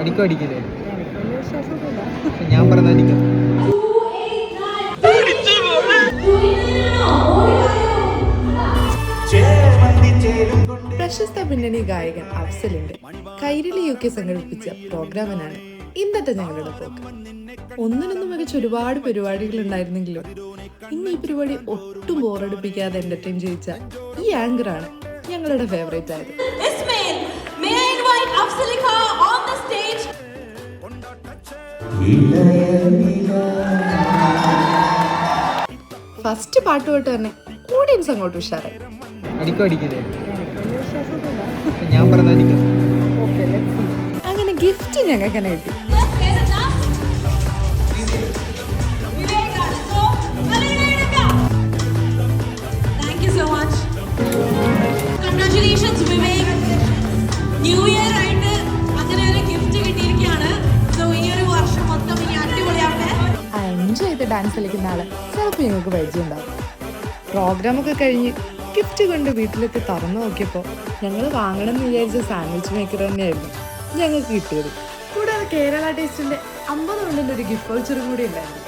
അടിക്കും അടിക്കില്ലേ? എനിക്ക് വലിയ വിശ്വാസമൊന്നുമില്ല. ഞാൻ പറഞ്ഞ അടിക്കും. പ്രശസ്ത പിന്നണി ഗായകൻ അഫ്സലിന്റെ കൈരളി UK സംഘടിപ്പിച്ച പ്രോഗ്രാമിനാണ് ഇന്നത്തെ ഞങ്ങളുടെ പോക്ക്. ഒന്നിനൊന്നും മികച്ച ഒരുപാട് പരിപാടികൾ ഉണ്ടായിരുന്നെങ്കിലും ഇന്ന് ഈ പരിപാടി ഒട്ടും ബോറടിപ്പിക്കാതെ എന്റർടൈൻ ചെയ്യിച്ച ഈ ആങ്കറാണ് ഞങ്ങളുടെ ഫേവറേറ്റ് ആയത്. ഫസ്റ്റ് പാട്ട് തൊട്ട് തന്നെ ഓഡിയൻസ് അങ്ങോട്ട് ഉഷാറായി. അടിക്കും അടിക്കില്ലേ? ഞാൻ പറഞ്ഞ അടിക്കും. അങ്ങനെ ഗിഫ്റ്റ് ഞങ്ങൾക്ക് തന്നെ കിട്ടി. ന്യൂ ഇയർ ആയിട്ട് അങ്ങനെ ഒരു ഗിഫ്റ്റ് കിട്ടിയിരിക്കുകയാണ്. സോ ഈ ഒരു വർഷം മൊത്തം ഈ അടിപൊളിയാവട്ടെ. എൻജോയ് ചെയ്ത് ഡാൻസ് കളിക്കുന്ന ആള് ചിലപ്പോൾ ഞങ്ങൾക്ക് പരിചയമുണ്ടാകും. പ്രോഗ്രാമൊക്കെ കഴിഞ്ഞ് ഗിഫ്റ്റ് കൊണ്ട് വീട്ടിലെത്തി തുറന്നു നോക്കിയപ്പോൾ ഞങ്ങൾ വാങ്ങണം എന്ന് വിചാരിച്ച സാൻഡ്വിച്ച് മേക്കർ തന്നെയായിരുന്നു ഞങ്ങൾക്ക് കിട്ടിയത്. കൂടാതെ കേരള ടേസ്റ്റിന്റെ 50 കൊണ്ടിൻ്റെ ഒരു ഗിഫ്റ്റ് വൗച്ചറും കൂടി ഉണ്ടായിരുന്നു.